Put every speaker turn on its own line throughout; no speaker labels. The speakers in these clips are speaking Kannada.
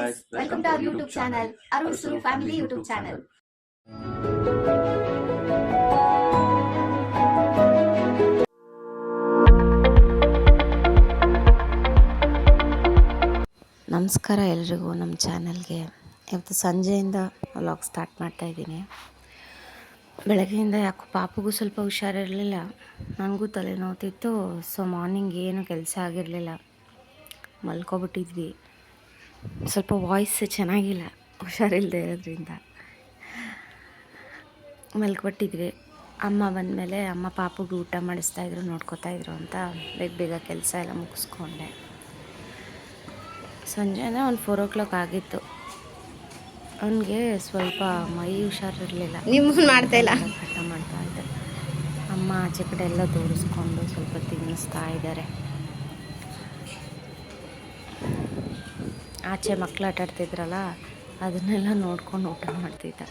guys, welcome to our YouTube channel, Arun Suru Family YouTube channel.
ನಮಸ್ಕಾರ ಎಲ್ರಿಗೂ ನಮ್ಮ ಚಾನಲ್ಗೆ. ಇವತ್ತು ಸಂಜೆಯಿಂದ ವ್ಲಾಗ್ ಸ್ಟಾರ್ಟ್ ಮಾಡ್ತಾಯಿದ್ದೀನಿ. ಬೆಳಗ್ಗೆಯಿಂದ ಯಾಕೋ ಪಾಪಗೂ ಸ್ವಲ್ಪ ಹುಷಾರಿರಲಿಲ್ಲ, ನನಗೂ ತಲೆನೋತಿತ್ತು. ಸೊ ಮಾರ್ನಿಂಗ್ ಏನು ಕೆಲಸ ಆಗಿರಲಿಲ್ಲ, ಮಲ್ಕೊಬಿಟ್ಟಿದ್ವಿ. ಸ್ವಲ್ಪ ವಾಯ್ಸ್ ಚೆನ್ನಾಗಿಲ್ಲ, ಹುಷಾರಿಲ್ಲದೆ ಇರೋದ್ರಿಂದ ಮಲ್ಕೊಬಿಟ್ಟಿದ್ವಿ. ಅಮ್ಮ ಬಂದಮೇಲೆ ಅಮ್ಮ ಪಾಪುಗೆ ಊಟ ಮಾಡಿಸ್ತಾಯಿದ್ರು, ನೋಡ್ಕೊತಾಯಿದ್ರು ಅಂತ ಬೇಗ ಬೇಗ ಕೆಲಸ ಎಲ್ಲ ಮುಗಿಸ್ಕೊಂಡೆ. ಸಂಜೆನೇ ಒಂದು 4 o'clock ಆಗಿತ್ತು. ಅವನಿಗೆ ಸ್ವಲ್ಪ ಮೈ ಹುಷಾರಿರಲಿಲ್ಲ,
ನಿಮ್ಮ ಮಾಡ್ತಾಯಿಲ್ಲ,
ಹಠ ಮಾಡ್ತಾ ಇದ್ದೆ. ಅಮ್ಮ ಆಚೆ ಕಡೆ ಎಲ್ಲ ತೋರಿಸ್ಕೊಂಡು ಸ್ವಲ್ಪ ತಿನ್ನಿಸ್ತಾ ಇದ್ದಾರೆ. ಆಚೆ ಮಕ್ಕಳು ಆಟ ಆಡ್ತಿದ್ರಲ್ಲ, ಅದನ್ನೆಲ್ಲ ನೋಡ್ಕೊಂಡು ಊಟ ಮಾಡ್ತಿದ್ದ.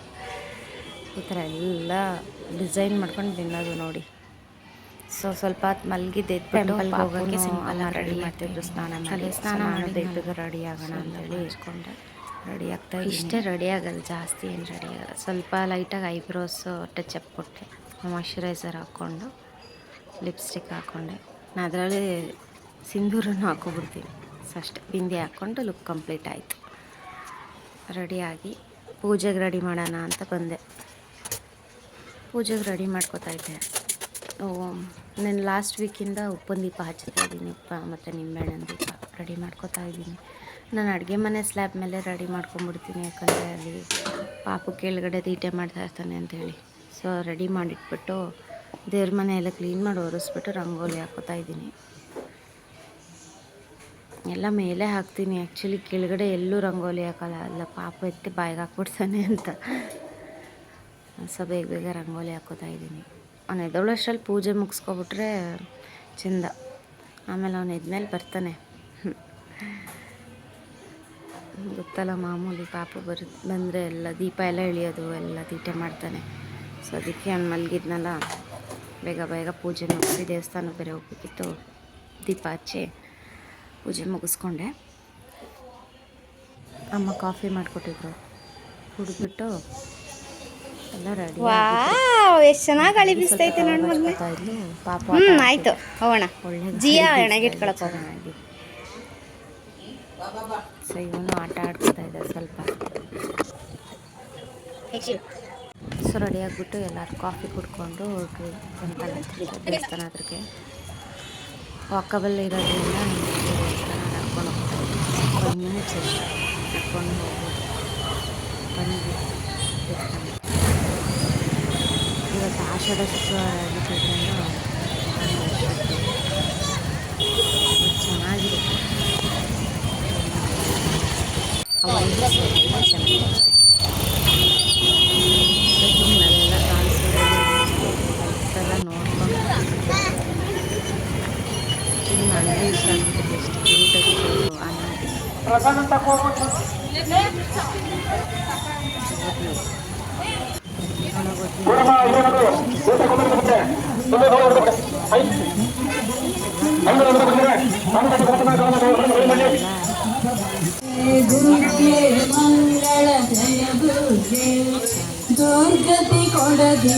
ಈ ಥರ ಎಲ್ಲ ಡಿಸೈನ್ ಮಾಡ್ಕೊಂಡು ತಿನ್ನೋದು ನೋಡಿ. ಸೊ ಸ್ವಲ್ಪ ಹೊತ್ತು ಮಲಗಿದ್ದೆ, ಟೆಂಪಲ್ಗೆ ಹೋಗೋಕ್ಕೆ ಸಿಂಪಲ್ ರೆಡಿ ಮಾಡ್ತಿದ್ರು. ಸ್ನಾನ ಮಾಡಿ ಬೇಗ ಬೇಗ ರೆಡಿ ಆಗೋಣ ಅಂತೇಳಿ ಇಸ್ಕೊಂಡೆ. ರೆಡಿ ಆಗ್ತಾ ಇಷ್ಟೇ, ರೆಡಿ ಆಗಲ್ಲ, ಜಾಸ್ತಿ ಏನು ರೆಡಿ ಆಗಲ್ಲ. ಸ್ವಲ್ಪ ಲೈಟಾಗಿ ಐಬ್ರೋಸು ಟಚಪ್ ಕೊಟ್ಟೆ, ಮಾಯ್ಶ್ಚರೈಸರ್ ಹಾಕ್ಕೊಂಡು ಲಿಪ್ಸ್ಟಿಕ್ ಹಾಕ್ಕೊಂಡೆ. ನಾನು ಅದರಲ್ಲಿ ಸಿಂಧೂರನ್ನು ಹಾಕ್ಕೊಬಿಡ್ತೀನಿ. ಸೊ ಅಷ್ಟೇ, ಬಿಂದಿ ಹಾಕ್ಕೊಂಡು ಲುಕ್ ಕಂಪ್ಲೀಟ್ ಆಯಿತು. ರೆಡಿಯಾಗಿ ಪೂಜೆಗೆ ರೆಡಿ ಮಾಡೋಣ ಅಂತ ಬಂದೆ. ಪೂಜೆಗೆ ರೆಡಿ ಮಾಡ್ಕೋತಾ ಇದ್ದೆ. ನಾನು ಲಾಸ್ಟ್ ವೀಕಿಂದ ಉಪ್ಪಿನ ದೀಪ ಹಚ್ತಾ ಇದ್ದೀನಿ, ಉಪ್ಪ ಮತ್ತು ನಿಂಬೆಹಣ್ಣಿನ ದೀಪ ರೆಡಿ ಮಾಡ್ಕೋತಾ ಇದ್ದೀನಿ. ನಾನು ಅಡುಗೆ ಮನೆ ಸ್ಲ್ಯಾಬ್ ಮೇಲೆ ರೆಡಿ ಮಾಡ್ಕೊಂಬಿಡ್ತೀನಿ, ಯಾಕಂದರೆ ಅಲ್ಲಿ ಪಾಪು ಕೆಳಗಡೆ ತೀಟೆ ಮಾಡ್ತಾ ಇರ್ತಾನೆ ಅಂತೇಳಿ. ಸೊ ರೆಡಿ ಮಾಡಿಟ್ಬಿಟ್ಟು ದೇವ್ರ ಮನೆ ಎಲ್ಲ ಕ್ಲೀನ್ ಮಾಡಿ ಒರೆಸ್ಬಿಟ್ಟು ರಂಗೋಲಿ ಹಾಕೋತಾ ಇದ್ದೀನಿ. ಎಲ್ಲ ಮೇಲೆ ಹಾಕ್ತೀನಿ, ಆ್ಯಕ್ಚುಲಿ ಕೆಳಗಡೆ ಎಲ್ಲೂ ರಂಗೋಲಿ ಹಾಕೋಲ್ಲ, ಅಲ್ಲ ಪಾಪು ಎತ್ತಿ ಬಾಯಿಗೆ ಹಾಕ್ಬಿಡ್ತಾನೆ ಅಂತ. ಸೊ ಬೇಗ ಬೇಗ ರಂಗೋಲಿ ಹಾಕೋತಾ ಇದ್ದೀನಿ. ಅವನು ಎದ್ದೋಳಷ್ಟರಲ್ಲಿ ಪೂಜೆ ಮುಗಿಸ್ಕೊಬಿಟ್ರೆ ಚೆಂದ. ಆಮೇಲೆ ಅವನು ಎದ್ಮೇಲೆ ಬರ್ತಾನೆ, ಗೊತ್ತಲ್ಲ ಮಾಮೂಲಿ, ಪಾಪು ಬಂದರೆ ಎಲ್ಲ ದೀಪ ಎಲ್ಲ ಎಳಿಯೋದು, ಎಲ್ಲ ತೀಟೆ ಮಾಡ್ತಾನೆ. ಸೊ ಅದಕ್ಕೆ ಅವ್ನು ಮಲಗಿದ್ನಲ್ಲ, ಬೇಗ ಬೇಗ ಪೂಜೆ ಮುಗಿಸಿ ದೇವಸ್ಥಾನಕ್ಕೆ ಬೇರೆ ಹೋಗ್ಬೇಕಿತ್ತು. ದೀಪ ಹಚ್ಚಿ ಪೂಜೆ ಮುಗಿಸ್ಕೊಂಡೆ. ಅಮ್ಮ ಕಾಫಿ ಮಾಡಿಕೊಟ್ಟಿದ್ರು, ಕುಡಿದ್ಬಿಟ್ಟು ಎಲ್ಲ ರೆಡಿ.
ಎಷ್ಟು ಚೆನ್ನಾಗಿ ಗಾಳಿ ಬೀಸ್ತೈತೆ ನೋಡಿ.
ಪಾಪ
ಆಯಿತು, ಹೋಗೋಣ.
ಒಳ್ಳೆ
ಜಿಯಾ ಎಣಗಿಟ್ಕೊಳಕ್ಕೆ ಹೋಗೋಣ.
ಸೊ ಇವನು ಆಟ ಆಡ್ತಾ ಇದ್ದ ಸ್ವಲ್ಪ. ಸೊ ರೆಡಿ ಆಗಿಬಿಟ್ಟು ಎಲ್ಲರೂ ಕಾಫಿ ಕುಡ್ಕೊಂಡು ಹೋಗಿ ಟೆಂಪಲ್ ಹತ್ತಿರ, ದೇವಸ್ಥಾನ ಹತ್ರಕ್ಕೆ ವಾಕಬಲ್ ಇರೋದ್ರಿಂದ ದೇವಸ್ಥಾನ ನಡ್ಕೊಂಡು ಹೋಗ್ತಾ ಇದ್ವಿ. 1 minutes ಅಷ್ಟೇ ನಡ್ಕೊಂಡು ಹೋಗ್ಬೋದು. ಬಂದ್ವಿ ದೇವಸ್ಥಾನ. ಇವತ್ತು ಆಷಾಢ ಶುಕ್ರವಾರ ಆಗಿದ್ದರಿಂದ ಚೆನ್ನಾಗಿರುತ್ತೆ. ಅವೆಲ್ಲ ಚೆನ್ನಾಗಿದೆ. ಎಲ್ಲ ಕಾಣಿಸೋದೆಲ್ಲ ನೋಡ್ಕೊಂಡು ಇದು ನನಗೆ ಇಷ್ಟ ಆಗ್ತದೆ. ಎಷ್ಟು ಕ್ಯೂಟಾಗಿತ್ತು ಆನಂದಿ.
ದುರ್ಗತಿ ಕೊಡದಿ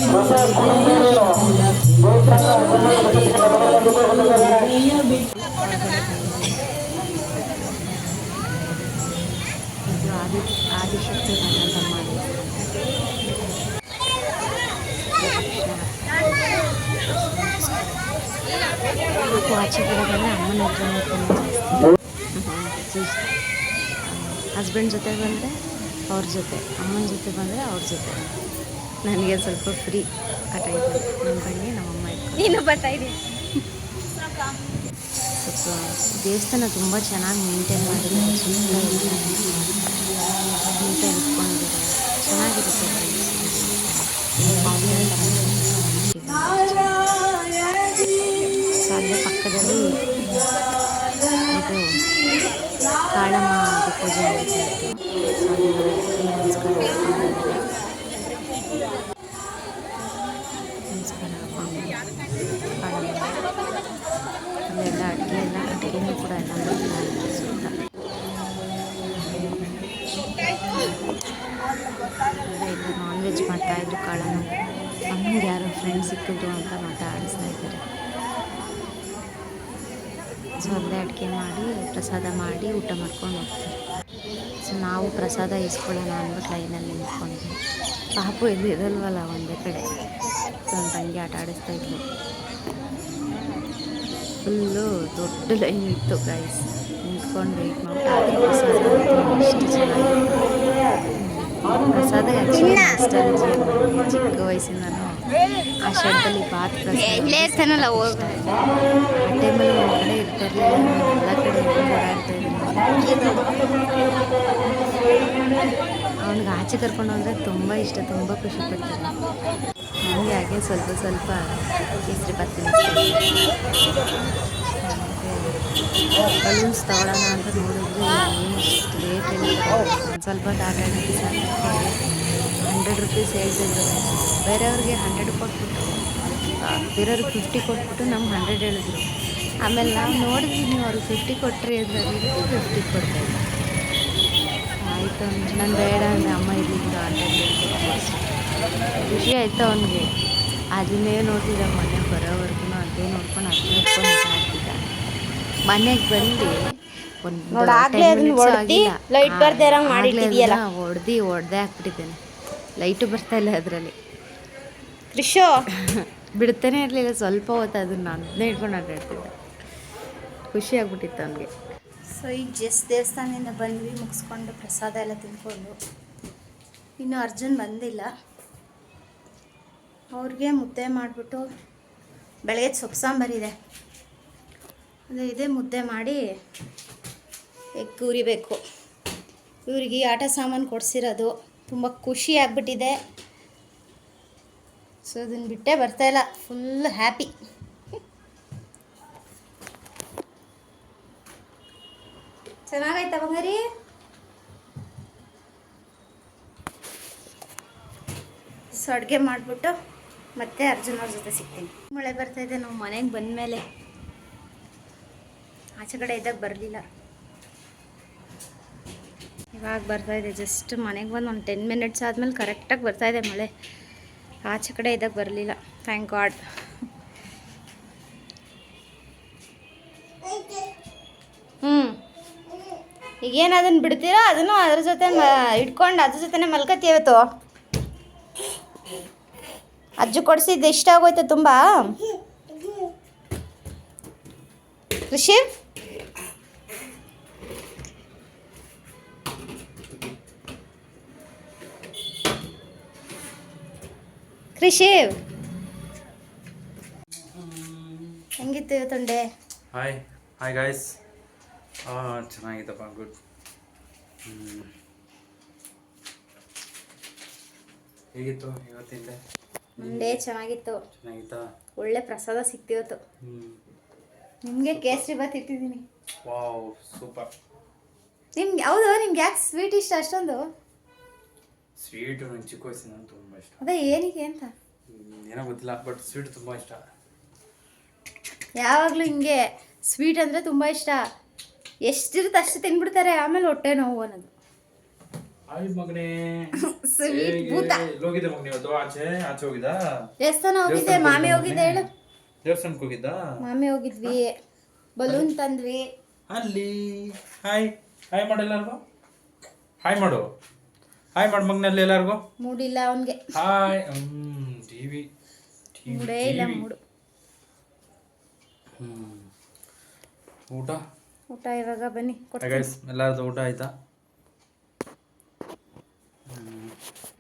ಆದಿಶಕ್ತಿ ಮಾಡಿ ಆಚೆ ಬರೋದೆಲ್ಲ ಅಮ್ಮನ ಹತ್ರ ಜಾಸ್ತಿ. ಹಸ್ಬೆಂಡ್ ಜೊತೆ ಬಂದರೆ ಅವ್ರ ಜೊತೆ, ಅಮ್ಮನ ಜೊತೆ ಬಂದರೆ ಅವ್ರ ಜೊತೆ. ನನಗೆ ಸ್ವಲ್ಪ ಫ್ರೀ ಆಟ ಇದೆ. ನಮ್ಮ ಬನ್ನಿ ನಮ್ಮಮ್ಮ
ನೀನು ಬರ್ತಾ ಇದೀಯ.
ಸ್ವಲ್ಪ ದೇವಸ್ಥಾನ ತುಂಬ ಚೆನ್ನಾಗಿ ಮೇಂಟೈನ್ ಮಾಡಿದ್ದಾರೆ, ನೀಟಾಗಿ ಇಟ್ಕೊಂಡಿದ್ದಾರೆ, ಚೆನ್ನಾಗಿರುತ್ತೆ. ಸೊ ಅಲ್ಲೇ ಪಕ್ಕದಲ್ಲಿ ಇದು ಕಾಳಮ್ಮ ಪೂಜೆ ನಡೀತಾ ಇತ್ತು. ಸೊ ನಮಸ್ಕಾರ ಅಲ್ಲೆಲ್ಲ ಅಡುಗೆನೂ ಕೂಡ ಎಲ್ಲ ಸುತ್ತ ಮಾಡ್ತಾಯಿದ್ರು ಕಾಳನ್ನು. ಅಮ್ಮಂಗೆ ಯಾರೋ ಫ್ರೆಂಡ್ ಸಿಕ್ಕಿದ್ರು ಅಂತ ಮಾತಾಡಿಸ್ತಾ ಇದ್ದಾರೆ. ಸೊ ಅಲ್ಲೇ ಅಡುಗೆ ಮಾಡಿ ಪ್ರಸಾದ ಮಾಡಿ ಊಟ ಮಾಡ್ಕೊಂಡು ಹೋಗ್ತಾರೆ. ಸೊ ನಾವು ಪ್ರಸಾದ ಇಸ್ಕೊಳ್ಳೋಣ ಅಂದ್ಬಿಟ್ಟು ಲೈನಲ್ಲಿ ನಿಂತ್ಕೊಂಡ್ವಿ. ಪಾಪು ಎಲ್ಲಿ ಇರಲ್ವಲ್ಲ ಒಂದೇ ಕಡೆ. ಸೊ ಒಂದು ತಂಗಿ ಆಟ ಆಡಿಸ್ತಾ ಇದ್ಲು. ಫುಲ್ಲು ದೊಡ್ಡ ಲೈನ್ ಇತ್ತು ಗೈಸ್. ನಿಂತ್ಕೊಂಡು ವೆಯ್ಟ್ ಮಾಡಿ ಪ್ರಸಾದ ಎಷ್ಟು ಚೆನ್ನಾಗಿತ್ತು. ಪ್ರಸಾದ ಆ್ಯಕ್ಚುಲಿ ನಾಸ್ಟಾಲಜಿ. ಚಿಕ್ಕ ವಯಸ್ಸಿಂದನೂ ಆ ಶೆಡ್ಡಲ್ಲಿ ಬಾತ್
ಇಲ್ಲೇ ಇರ್ತಾನಲ್ಲ ಹೋಗ
ಆ ಟೈಮಲ್ಲಿ ಒಂದು ಕಡೆ ಇರ್ತಿರ್ಲಿಲ್ಲ, ಎಲ್ಲ ಕಡೆ ಓಡಾಡ್ತಾ ಇದ್ದೀನಿ. ಅವ್ನಿಗೆ ಆಚೆ ಕರ್ಕೊಂಡು ಹೋದರೆ ತುಂಬ ಇಷ್ಟ, ತುಂಬ ಖುಷಿ ಪಡ್ತಾನೆ. ನನಗೆ ಹಾಗೆ ಸ್ವಲ್ಪ ಸ್ವಲ್ಪ ಕೇಸರಿ ಬಾತ್ ತಿನ್ನಿಸ್ತೀನಿ. ಬಲೂನ್ಸ್ ತಗೊಳ್ಳೋಣ ಅಂತ ನೋಡಿದ್ರೆ ಏನು ರೇಟ್ ಹೇಳ್ತಾರೆ. ಒಂದು ಸ್ವಲ್ಪ ಆಟಾಡೋಕ್ಕೆ ಸಾಕು 100 ರೂಪೀಸ್ ಹೇಳ್ತಿದ್ರು. ಬೇರೆಯವ್ರಿಗೆ 100 ಕೊಟ್ಬಿಟ್ಟು ಬೇರೆಯವ್ರಿಗೆ 50 ಕೊಟ್ಬಿಟ್ಟು ನಮ್ಗೆ 100 ಹೇಳಿದ್ರು. ಆಮೇಲೆ ನಾವು ನೋಡಿದ್ವಿ, ನೀವು ಅವ್ರಿಗೆ 50 ಕೊಟ್ಟರೆ ಅದರಲ್ಲಿ 50 ಕೊಡ್ತಾಯಿದ್ದೆ. ಆಯಿತು ಅಂದ್ರೆ ನಾನು ಬೇಡ ಅಂದರೆ ಅಮ್ಮ ಇರಲಿಲ್ಲ 100 ಖುಷಿ ಆಯಿತು ಅವನಿಗೆ. ಅದನ್ನೇ ನೋಡ್ತಿದ್ದ ಮನೆಗೆ ಬರೋವರೆಗೂ ಅದೇ ನೋಡ್ಕೊಂಡು ಅದೇ ನೋಡ್ಕೊಂಡು ಆಡ್ತಿದ್ದ. ಮನೆಗೆ ಬಂದು
ನೋಡು, ಆಗ್ಲೇ ಅದನ್ನ ಹೊಡ್ದಿ ಲೈಟ್ ಬರ್ದೇ ಇರಂಗ್ ಮಾಡಿಟ್ಟಿದ್ಯಲ್ಲ.
ಹೊಡೆದೇ ಹಾಕ್ಬಿಟ್ಟಿದ್ದೇನೆ. ಲೈಟು ಬರ್ತಾಯಿಲ್ಲ ಅದರಲ್ಲಿ.
ಕೃಷೋ
ಬಿಡ್ತಾನೆ ಇರಲಿಲ್ಲ. ಸ್ವಲ್ಪ ಹೊತ್ತು ಅದನ್ನು ಅದನ್ನೇ ಇಟ್ಕೊಂಡು ಆಟಾಡ್ತಿದ್ದ. ಖುಷಿ ಆಗ್ಬಿಟ್ಟಿತ್ತು ಅವನಿಗೆ.
ಸೊ ಈಗ ಜಸ್ಟ್ ದೇವಸ್ಥಾನದಿಂದ ಬಂದ್ವಿ, ಮುಗಿಸ್ಕೊಂಡು ಪ್ರಸಾದ ಎಲ್ಲ ತಿನ್ಕೊಂಡು. ಇನ್ನು ಅರ್ಜುನ್ ಬಂದಿಲ್ಲ. ಅವ್ರಿಗೆ ಮುದ್ದೆ ಮಾಡಿಬಿಟ್ಟು ಬೆಳಗ್ಗೆ ಸೊಪ್ಪು ಸಾಂಬಾರಿದೆ, ಅದೇ ಇದೇ ಮುದ್ದೆ ಮಾಡಿ ಎಗ್ ಉರಿಬೇಕು. ಇವ್ರಿಗೆ ಆಟ ಸಾಮಾನು ಕೊಡಿಸಿರೋದು ತುಂಬ ಖುಷಿ ಆಗ್ಬಿಟ್ಟಿದೆ. ಸೊ ಅದನ್ನು ಬಿಟ್ಟೇ ಬರ್ತಾಯಿಲ್ಲ, ಫುಲ್ ಹ್ಯಾಪಿ. ಚೆನ್ನಾಗೈತಾ ಬಂಗಾರಿ? ಸೊ ಅಡುಗೆ ಮಾಡಿಬಿಟ್ಟು ಮತ್ತೆ ಅರ್ಜುನ್ ಅವ್ರ ಜೊತೆ ಸಿಗ್ತೀನಿ. ಮಳೆ ಬರ್ತಾಯಿದೆ. ನಾವು ಮನೆಗೆ ಬಂದಮೇಲೆ ಆಚೆ ಕಡೆ ಇದ್ದಾಗ ಬರಲಿಲ್ಲ, ಇವಾಗ ಬರ್ತಾಯಿದೆ. ಜಸ್ಟ್ ಮನೆಗೆ ಬಂದು ಒಂದು 10 ಮಿನಿಟ್ಸ್ ಆದಮೇಲೆ ಕರೆಕ್ಟಾಗಿ ಬರ್ತಾಯಿದೆ ಮಳೆ. ಆಚೆ ಕಡೆ ಇದ್ದಾಗ ಬರಲಿಲ್ಲ, ಥ್ಯಾಂಕ್ ಗಾಡ್. ಈಗೇನು ಅದನ್ನು ಬಿಡ್ತೀರೋ ಅದನ್ನು ಅದ್ರ ಜೊತೆ ಇಟ್ಕೊಂಡು ಅದ್ರ ಜೊತೆ ಮಲ್ಕತ್ತೀವತ್ತು. ಅಜ್ಜು ಕೊಡಿಸಿದ್ದು ಇಷ್ಟ ಆಗೋಯ್ತು ತುಂಬ. ಕೃಷಿ ಕೃಷಿ ಹೆಂಗಿತ್ತು ಇವತ್ತೊಂಡೆ?
Hi guys. ಚೆನ್ನಾಗಿತ್ತಪ್ಪ, ಗುಡ್. ಹೇಗಿತ್ತು ಇವತ್ತಿಂದ?
ಮಂಡೇ ಚೆನ್ನಾಗಿತ್ತು.
ಚೆನ್ನಾಗಿತ್ತಾ?
ಒಳ್ಳೆ ಪ್ರಸಾದ ಸಿಕ್ತಿವತ್ತು. ನಿಮಗೆ ಕೇಸರಿ ಬಾತ್ ಇಟ್ಟಿದ್ದೀನಿ.
Wow, super.
ನಿಮ್ಗೆ ಹೌದು, ನಿಮ್ಗೆ ಯಾಕೆ ಸ್ವೀಟ್ ಇಷ್ಟ ಅಷ್ಟೊಂದು?
ಸ್ವೀಟು ನನ್ನ ಚಿಕ್ಕ ವಯಸ್ಸಿನ ತುಂಬ ಇಷ್ಟ.
ಅದೇ ಏನಕ್ಕೆ ಅಂತ
ಏನೋ ಗೊತ್ತಿಲ್ಲ, ಬಟ್ ಸ್ವೀಟ್ ತುಂಬ ಇಷ್ಟ.
ಯಾವಾಗಲೂ ಹಿಂಗೆ ಸ್ವೀಟ್ ಅಂದರೆ ತುಂಬ ಇಷ್ಟ. ಎಷ್ಟಿರುತ್ತೆ ಅಷ್ಟು ತಿನ್ಬಿಡ್ತಾರೆ, ಆಮೇಲೆ ಹೊಟ್ಟೆ ನೋವು ಅನ್ನೋದು.
ಆಯ್ ಮಗನೇ,
ಸ್ವೀಟ್ ಭೂತ.
ಹೋಗಿದ್ದೆ ಮಗನೇ ಇವತ್ತು? ಆಚೆ ಹೋಗಿದ್ದ?
ದೇವಸ್ಥಾನ ಹೋಗಿದ್ದೆ, ಮಾಮಿ ಹೋಗಿದ್ದೆ. ಹೇಳು.
ದೇವಸ್ಥಾನಕ್ಕೆ ಹೋಗಿದ್ದ?
ಮಾಮಿ ಹೋಗಿದ್ವಿ, ಬಲೂನ್ ತಂದ್ವಿ.
ಅಲ್ಲಿ ಹಾಯ್ ಮಾಡು ಎಲ್ಲರಿಗೂ. ಹಾಯ್ ಮಾಡು ಮಗನಲ್ಲಿ ಎಲ್ಲರಿಗೂ.
ಮೂಡಿಲ್ಲ ಅವನಿಗೆ.
ಹಾಯ್. ಟಿವಿ
ಮೂಡೇ ಇಲ್ಲ ಮೂಡು. ಊಟ ಇವಾಗ ಬನ್ನಿ
ಗೈಸ್, ಎಲ್ಲರದು ಊಟ ಆಯ್ತಾ?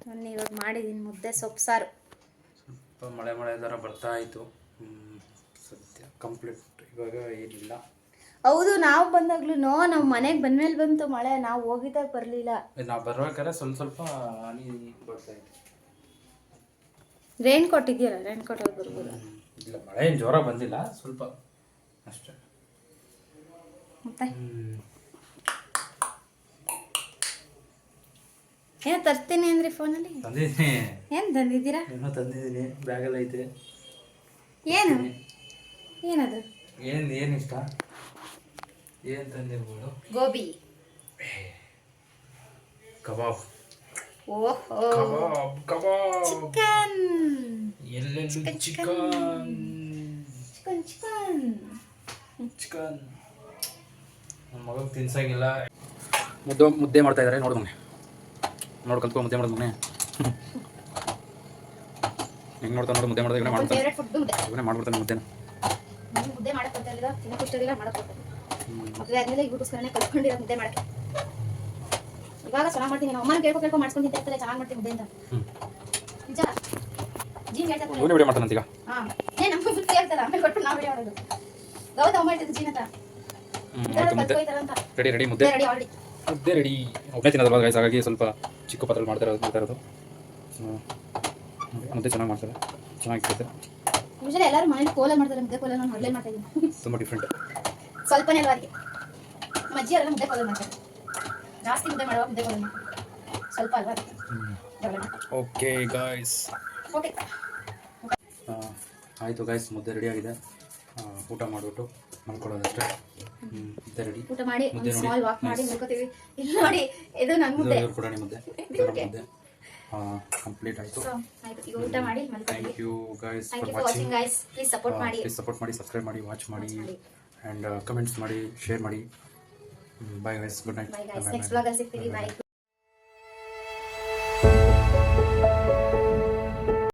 ನಾನು ಇವಾಗ ಮಾಡಿದ್ದೀನಿ ಮುದ್ದೆ ಸೊಪ್ಪು ಸಾರು.
ಸ್ವಲ್ಪ ಮಳೆ ಥರ ಬರ್ತಾ ಇತ್ತು. ಸದ್ಯ ಕಂಪ್ಲೀಟ್ ಇವಾಗ ಏನಿಲ್ಲ.
ಹೌದು, ನಾವು ಬಂದಾಗ್ಲೂ ನಾವು ಮನೆಗೆ ಬಂದ್ಮೇಲೆ ಬಂತು ಮಳೆ. ನಾವು ಹೋಗಿದ್ದಾಗ ಬರಲಿಲ್ಲ.
ನಾವು ಬರ್ಬೇಕಾದ್ರೆ ಸ್ವಲ್ಪ ಹನಿ ಬರ್ತಾ ಇತ್ತು.
ರೈನ್ ಕೋಟ್ ಇದೆಯಲ್ಲ, ರೈನ್ ಕೋಟ್ ಹೋಗಿ ಬರ್ಬೋದು.
ಇಲ್ಲ, ಮಳೆ ಏನು ಜೋರ ಬಂದಿಲ್ಲ, ಸ್ವಲ್ಪ ಅಷ್ಟೇ.
ಮತ್ತೆ ಏನೋ ತರ್ತೀನಿ ಅಂದ್ರಿ ಫೋನಲ್ಲಿ?
ತಂದಿದ್ದೀನಿ.
ಏನು ತಂದಿದ್ದೀರಾ?
ಏನೋ ತಂದಿದ್ದೀನಿ, ಬ್ಯಾಗಲ್ಲಿ ಐತೆ.
ಏನು ಏನದು?
ಏನು ಇಷ್ಟ? ಏನು ತಂದಿರ್ಬೋದು?
ಗೋಬಿ
ಕಬಾಬ್.
ಓಹೋ
ಕಬಾಬ್
ಚಿಕನ್
ಎಲ್ಲೆಲ್ಲೂ ಚಿಕನ್
ಚಿಕನ್ ಚಿಕನ್
ಚಿಕನ್ ನನ್ನ ಮಗಗೆ ತಿನ್ಸಂಗಿಲ್ಲ. ಮುದ್ದೆ ಮಾಡ್ತಾ ಇದ್ದಾರೆ ನೋಡು ಮನೆ, ನೋಡು ಕಲ್ತ್ಕೊ ಮುದ್ದೆ ಮಾಡೋದು ಮನೆ ಹೆಂಗೆ ನೋಡ್ತಾ ನೋಡು ಮುದ್ದೆ ಮಾಡೋದು. ಮಾಡ್ತಾನೆ
ಫೇವ್ರೆಟ್ ಫುಡ್ ಮುದ್ದೆ.
ಇವನೇ ಮಾಡ್ಬಿಡ್ತಾನೆ ಮುದ್ದೆನ.
ನೀವು ಮುದ್ದೆ ಮಾಡಕ್ಕೆ ಬರ್ತಾ ಇರಲಿಲ್ಲ, ತಿನ್ನಕ್ಕೆ ಇಷ್ಟ ಇರಲಿಲ್ಲ, ಮಾಡಕ್ಕೆ ಬರ್ತಾ ಮದುವೆ ಆದಮೇಲೆ ಇವ್ರಿಗೋಸ್ಕರನೇ ಕಲ್ತ್ಕೊಂಡಿರೋ ಮುದ್ದೆ ಮಾಡಕ್ಕೆ. ಇವಾಗ ಚೆನ್ನಾಗಿ ಮಾಡ್ತೀನಿ. ನಾವು ಅಮ್ಮನ ಕೇಳ್ಕೊ ಮಾಡ್ಸ್ಕೊಂಡು ತಿಂತಾ ಚೆನ್ನಾಗಿ ಮಾಡ್ತೀನಿ ಮುದ್ದೆ ಅಂತ. ನಿಜ ಜೀನ್ ಹೇಳ್ತಾ
ಇವನೇ ವಿಡಿಯೋ ಮಾಡ್ತಾನಂತೀಗ.
ಹಾಂ ನಮ್ಮ ಫುಲ್ ಹೇಳ್ತಾರೆ, ಆಮೇಲೆ ಕೊಟ್ಟು ನಾವು ವಿಡಿಯೋ ಮಾಡೋದು. ಗೌತ ಅಮ್ಮ ಹೇಳ್ತಿದ್ದು ಜೀನ್ ಅಂತ ಕಲ್ತ್ಕೊಯ್ತಾರಂತ.
ರೆಡಿ ಮುದ್ದೆ
ರೆಡಿ ಆಲ್ರೆಡಿ
ಮುದ್ದೆ ರೆಡಿ. ಒಬ್ಬನೇ ತಿನ್ನೋದಲ್ವ ಗೈಸ್, ಹಾಗಾಗಿ ಸ್ವಲ್ಪ ಚಿಕ್ಕ ಪಾತ್ರೆಯಲ್ಲಿ ಮಾಡ್ತಾ ಇರೋದು. ಮುದ್ದೆ ಚೆನ್ನಾಗಿ ಮಾಡ್ತಾರೆ, ಚೆನ್ನಾಗಿರುತ್ತೆ.
ಯೂಶಲಿ ಎಲ್ಲರೂ ಮನೇಲಿ ಕೋಲಲ್ಲಿ ಮಾಡ್ತಾರೆ ಮುದ್ದೆ, ಕೋಲಲ್ಲಿ ನಾನು ಹೊರಲೇ ಮಾಡ್ತಾ ಇದ್ದೀನಿ.
ತುಂಬ ಡಿಫ್ರೆಂಟ್.
ಸ್ವಲ್ಪನೇ ಅಲ್ವಾ ಅದಕ್ಕೆ. ನಮ್ಮ ಅಜ್ಜಿ ಅವರೆಲ್ಲ ಮುದ್ದೆ ಕೋಲಲ್ಲಿ ಮಾಡ್ತಾರೆ, ಜಾಸ್ತಿ ಮುದ್ದೆ ಮಾಡುವ ಮುದ್ದೆ ಕೋಲಲ್ಲಿ ಮಾಡ್ತಾರೆ, ಸ್ವಲ್ಪ ಅಲ್ವಾ ಅದಕ್ಕೆ.
ಓಕೆ ಗಾಯ್ಸ್,
ಓಕೆ
ಆಯಿತು ಗಾಯ್ಸ್, ಮುದ್ದೆ ರೆಡಿ ಆಗಿದೆ. ಊಟ ಮಾಡಿಬಿಟ್ಟು ಮಲ್ಕೊಳ್ಳೋದಷ್ಟೇ. ಮುದ್ದೆ ರೆಡಿ.
ಊಟ ಮಾಡಿ
ಮುದ್ದೆ ನೋಡಿ,
ಸ್ಮಾಲ್ ವಾಕ್ ಮಾಡಿ ಮಲ್ಕೋತೀವಿ. ಇಲ್ಲಿ ನೋಡಿ ಇದು ನನ್ನ ಮುದ್ದೆ.
ಇವ್ರು ಕೂಡ ಮುದ್ದೆ ಮುದ್ದೆ ಕಂಪ್ಲೀಟ್ ಆಯಿತು.
ಸೊ ಆಯ್ತು, ಈಗ ಊಟ ಮಾಡಿ ಮಲ್ಕೋತೀವಿ.
Thank you guys
thank
for
you for watching
watching.
Guys. Please support ಮಾಡಿ.
ಪ್ಲೀಸ್ ಸಪೋರ್ಟ್ ಮಾಡಿ, ಸಬ್ಸ್ಕ್ರೈಬ್ ಮಾಡಿ, ವಾಚ್ ಮಾಡಿ ಆ್ಯಂಡ್ ಕಮೆಂಟ್ಸ್ ಮಾಡಿ, ಶೇರ್ ಮಾಡಿ. Bye guys, good night.
Bye guys, next ವ್ಲಾಗಲ್ಲಿ ಸಿಗ್ತೀವಿ. ಬೈ.